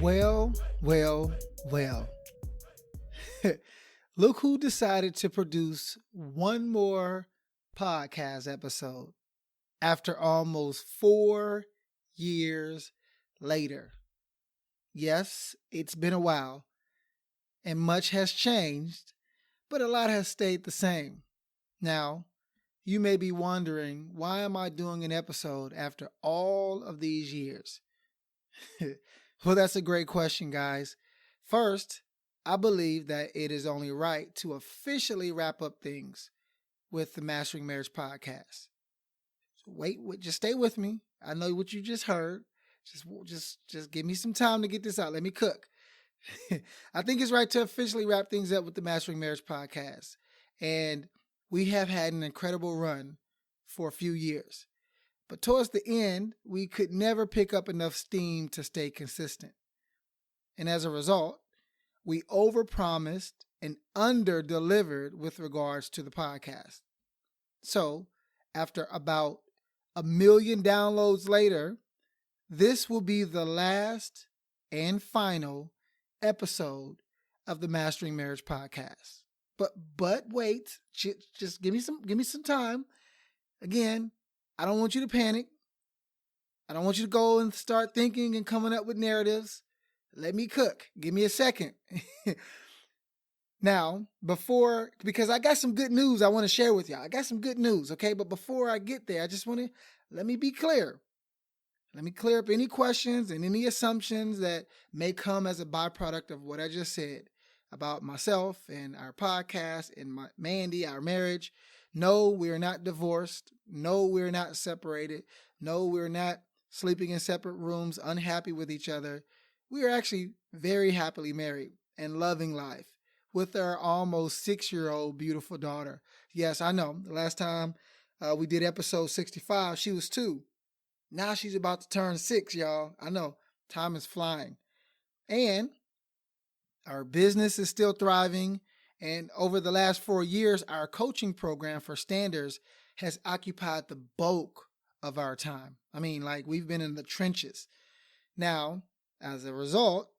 Well, well, well. Look who decided to produce one more podcast episode after almost 4 years later. Yes, it's been a while and much has changed, but a lot has stayed the same. Now, you may be wondering, why am I doing an episode after all of these years? Well, that's a great question, guys. First, I believe that it is only right to officially wrap up things with the Mastering Marriage podcast. So wait, just stay with me. I know what you just heard. Just give me some time to get this out. Let me cook. I think it's right to officially wrap things up with the Mastering Marriage podcast. And we have had an incredible run for a few years. But towards the end, we could never pick up enough steam to stay consistent. And as a result, we overpromised and under-delivered with regards to the podcast. So, after about 1 million downloads later, this will be the last and final episode of the Mastering Marriage podcast. But wait, just give me some time. Again, I don't want you to panic. I don't want you to go and start thinking and coming up with narratives. Let me cook. Give me a second. Now, because I got some good news I want to share with y'all. I got some good news, okay? But before I get there, I just want to, let me be clear. Let me clear up any questions and any assumptions that may come as a byproduct of what I just said about myself and our podcast and Mandy, our marriage. No, we're not divorced. No, we're not separated. No, we're not sleeping in separate rooms, unhappy with each other. We are actually very happily married and loving life with our almost 6-year-old beautiful daughter. Yes, I know. The last time we did episode 65, she was 2. Now she's about to turn 6, y'all. I know. Time is flying. And our business is still thriving. And over the last 4 years, our coaching program for standards has occupied the bulk of our time. I mean, like, we've been in the trenches. Now, as a result,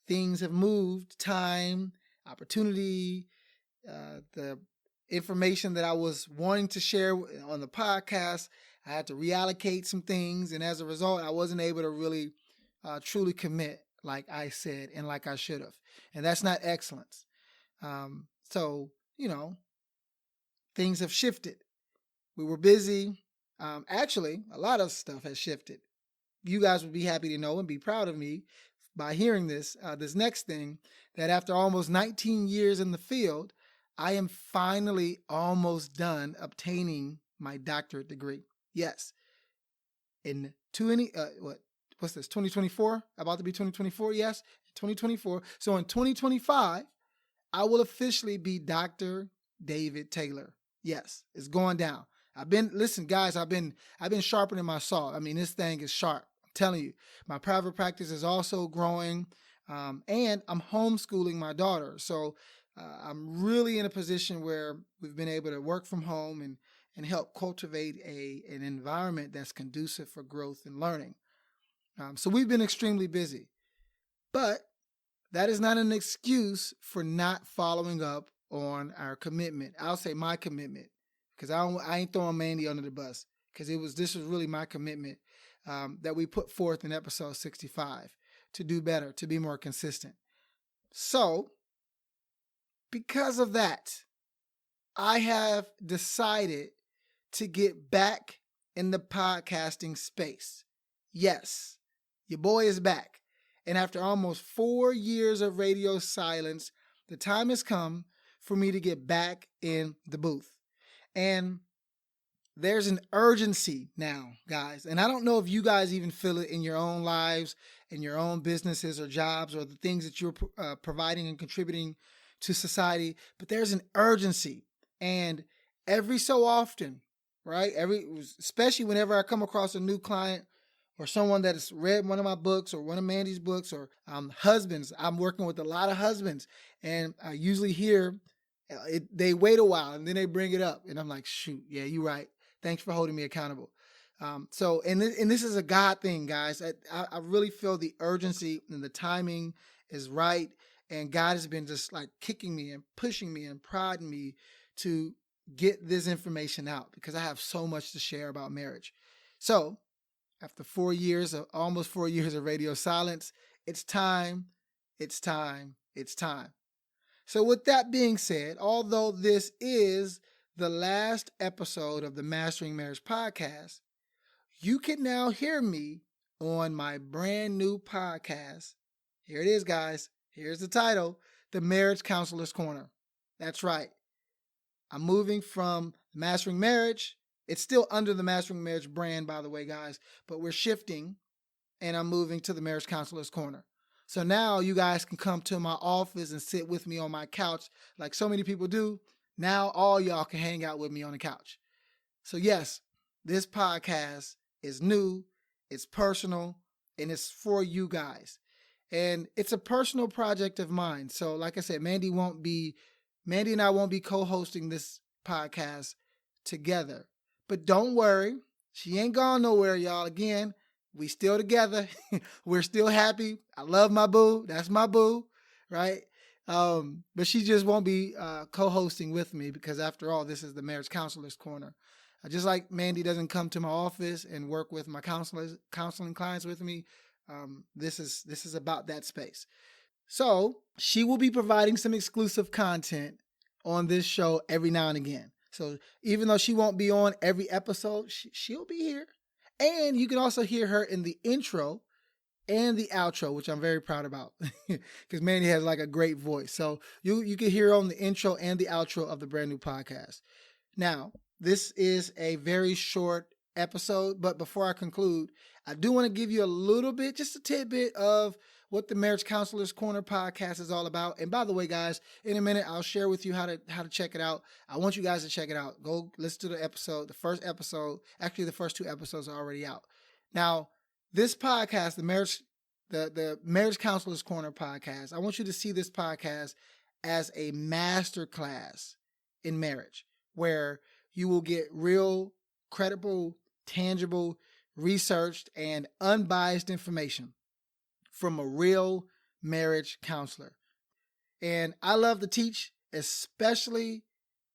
things have moved, time, opportunity, the information that I was wanting to share on the podcast, I had to reallocate some things. And as a result, I wasn't able to really truly commit like I said and like I should have. And that's not excellence. So, things have shifted. We were busy. Actually, a lot of stuff has shifted. You guys would be happy to know and be proud of me by hearing this next thing, that after almost 19 years in the field, I am finally almost done obtaining my doctorate degree. Yes. What's this, 2024? About to be 2024? Yes, 2024. So in 2025, I will officially be Dr. David Taylor. Yes, it's going down. Listen, guys, I've been sharpening my saw. I mean, this thing is sharp. I'm telling you. My private practice is also growing, and I'm homeschooling my daughter. So I'm really in a position where we've been able to work from home and help cultivate an environment that's conducive for growth and learning. So we've been extremely busy. But that is not an excuse for not following up on our commitment. I'll say my commitment, because I ain't throwing Mandy under the bus, because this was really my commitment that we put forth in episode 65 to do better, to be more consistent. So, because of that, I have decided to get back in the podcasting space. Yes, your boy is back. And after almost 4 years of radio silence, the time has come for me to get back in the booth. And there's an urgency now, guys. And I don't know if you guys even feel it in your own lives, in your own businesses or jobs, or the things that you're providing and contributing to society, but there's an urgency. And every so often, right? Especially whenever I come across a new client or someone that has read one of my books or one of Mandy's books, or husbands. I'm working with a lot of husbands, and I usually hear they wait a while and then they bring it up. And I'm like, shoot, yeah, you're right. Thanks for holding me accountable. And this is a God thing, guys. I really feel the urgency and the timing is right. And God has been just like kicking me and pushing me and prodding me to get this information out because I have so much to share about marriage. So after almost 4 years of radio silence, it's time, it's time, it's time. So with that being said, although this is the last episode of the Mastering Marriage podcast, you can now hear me on my brand new podcast. Here it is, guys. Here's the title, The Marriage Counselor's Corner. That's right. I'm moving from Mastering Marriage. It's still under the Mastering Marriage brand, by the way, guys, but we're shifting and I'm moving to the Marriage Counselor's Corner. So now you guys can come to my office and sit with me on my couch like so many people do. Now all y'all can hang out with me on the couch. So yes, this podcast is new, it's personal, and it's for you guys. And it's a personal project of mine. So like I said, Mandy and I won't be co-hosting this podcast together. But don't worry, she ain't gone nowhere, y'all. Again, we still together. We're still happy. I love my boo. That's my boo, right? But she just won't be co-hosting with me because after all, this is the Marriage Counselor's Corner. Just like Mandy doesn't come to my office and work with my counseling clients with me, this is about that space. So she will be providing some exclusive content on this show every now and again. So even though she won't be on every episode, she'll be here. And you can also hear her in the intro and the outro, which I'm very proud about because Mandy has like a great voice. So you can hear her on the intro and the outro of the brand new podcast. Now, this is a very short episode, but before I conclude, I do want to give you a little bit, just a tidbit of what the Marriage Counselor's Corner podcast is all about. And by the way, guys, in a minute, I'll share with you how to check it out. I want you guys to check it out. Go listen to the episode, the first episode. Actually, the first 2 episodes are already out. Now, this podcast, the Marriage Counselor's Corner podcast, I want you to see this podcast as a master class in marriage, where you will get real, credible, tangible, researched, and unbiased information from a real marriage counselor. And I love to teach, especially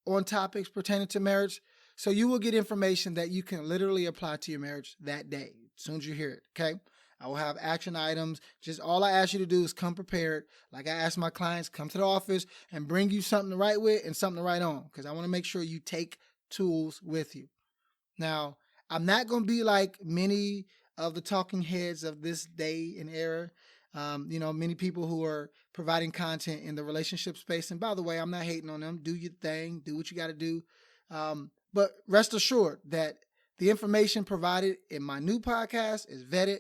on topics pertaining to marriage. So you will get information that you can literally apply to your marriage that day, as soon as you hear it, okay? I will have action items. Just all I ask you to do is come prepared. Like I ask my clients, come to the office and bring you something to write with and something to write on, because I want to make sure you take tools with you. Now, I'm not going to be like many of the talking heads of this day and era. Many people who are providing content in the relationship space. And by the way, I'm not hating on them. Do your thing. Do what you got to do. But rest assured that the information provided in my new podcast is vetted,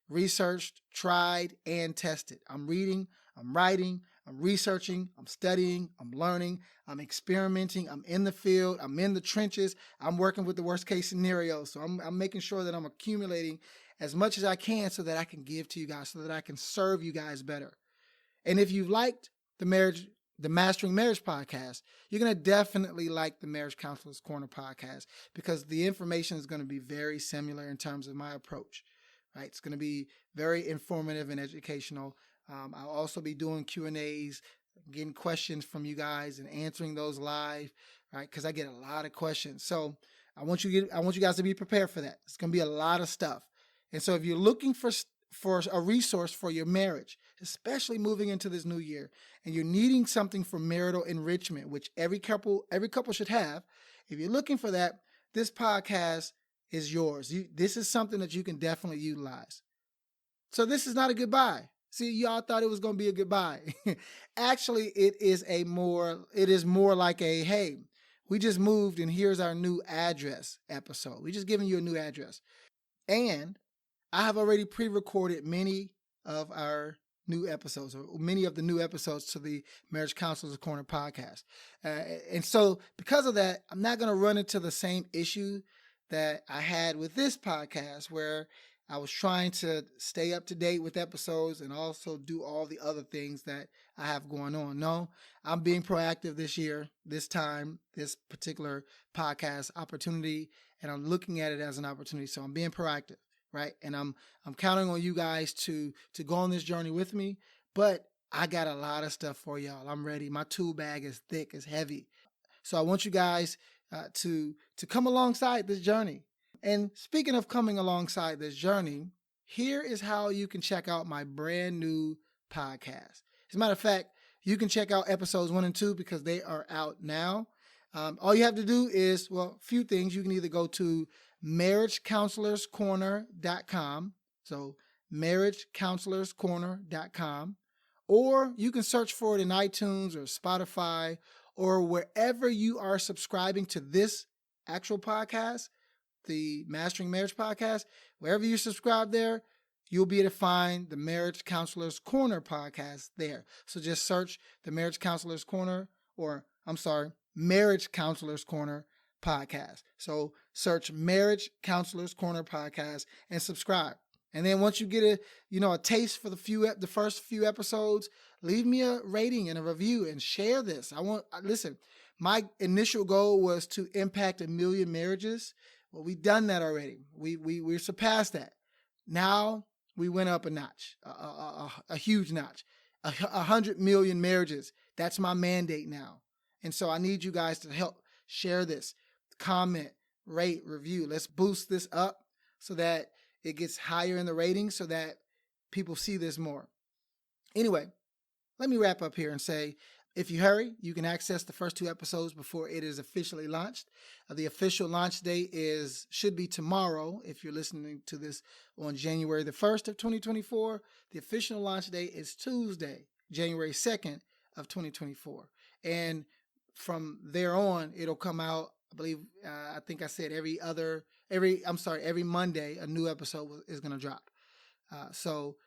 researched, tried, and tested. I'm reading, I'm writing, I'm researching, I'm studying, I'm learning, I'm experimenting, I'm in the field, I'm in the trenches, I'm working with the worst case scenarios. So I'm making sure that I'm accumulating as much as I can so that I can give to you guys, so that I can serve you guys better. And if you've liked the Mastering Marriage podcast, you're going to definitely like the Marriage Counselor's Corner podcast, because the information is going to be very similar in terms of my approach, right? It's going to be very informative and educational. I'll also be doing Q&As, getting questions from you guys and answering those live, right? Because I get a lot of questions. So I want you guys to be prepared for that. It's going to be a lot of stuff. And so if you're looking for a resource for your marriage, especially moving into this new year, and you're needing something for marital enrichment, which every couple should have, if you're looking for that, this podcast is yours. This is something that you can definitely utilize. So this is not a goodbye. See, y'all thought it was going to be a goodbye. Actually, it is more like a, hey, we just moved and here's our new address episode. We're just giving you a new address. And I have already pre-recorded many of our new episodes, or many of the new episodes to the Marriage Counselor's Corner podcast. And so because of that, I'm not going to run into the same issue that I had with this podcast, where I was trying to stay up to date with episodes and also do all the other things that I have going on. No, I'm being proactive this year, this time, this particular podcast opportunity and I'm looking at it as an opportunity. So I'm being proactive, right? And I'm counting on you guys to go on this journey with me. But I got a lot of stuff for y'all. I'm ready. My tool bag is thick, it's heavy. So I want you guys to come alongside this journey. And speaking of coming alongside this journey, here is how you can check out my brand new podcast. As a matter of fact, you can check out episodes 1 and 2 because they are out now. All you have to do is, well, a few things. You can either go to marriagecounselorscorner.com. So marriagecounselorscorner.com. Or you can search for it in iTunes or Spotify or wherever you are subscribing to this actual podcast, the Mastering Marriage podcast. Wherever you subscribe there, you'll be able to find the Marriage Counselors Corner podcast there. So just search the Marriage Counselors Corner, Marriage Counselors Corner podcast. So search Marriage Counselors Corner podcast and subscribe. And then once you get a taste for the first few episodes, leave me a rating and a review and share this. Listen, my initial goal was to impact 1 million marriages. Well, we've done that already. We surpassed that. Now we went up a notch, a huge notch, 100 million marriages. That's my mandate now. And so I need you guys to help share this, comment, rate, review. Let's boost this up so that it gets higher in the ratings so that people see this more. Anyway, let me wrap up here and say, if you hurry, you can access the first 2 episodes before it is officially launched. The official launch date should be tomorrow. If you're listening to this on January the 1st of 2024, the official launch date is Tuesday, January 2nd of 2024. And from there on, it'll come out, I believe, I think I said every Monday, a new episode is going to drop. So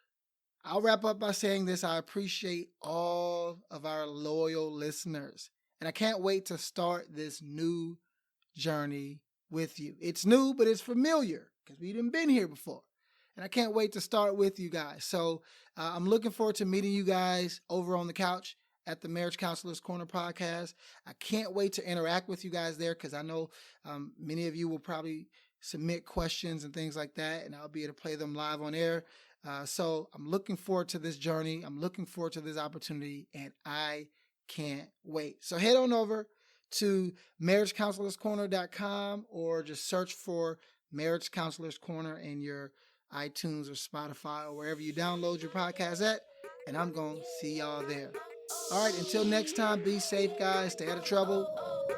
I'll wrap up by saying this. I appreciate all of our loyal listeners, and I can't wait to start this new journey with you. It's new, but it's familiar because we didn't been here before, and I can't wait to start with you guys. So I'm looking forward to meeting you guys over on the couch at the Marriage Counselors Corner podcast. I can't wait to interact with you guys there because I know many of you will probably submit questions and things like that, and I'll be able to play them live on air. So I'm looking forward to this journey. I'm looking forward to this opportunity, and I can't wait. So head on over to marriagecounselorscorner.com or just search for Marriage Counselors Corner in your iTunes or Spotify or wherever you download your podcast at, and I'm going to see y'all there. All right, until next time, be safe, guys. Stay out of trouble,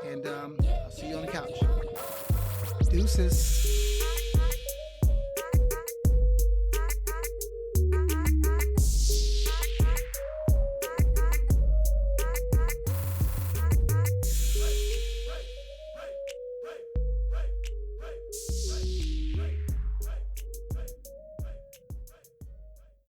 and I'll see you on the couch. Deuces.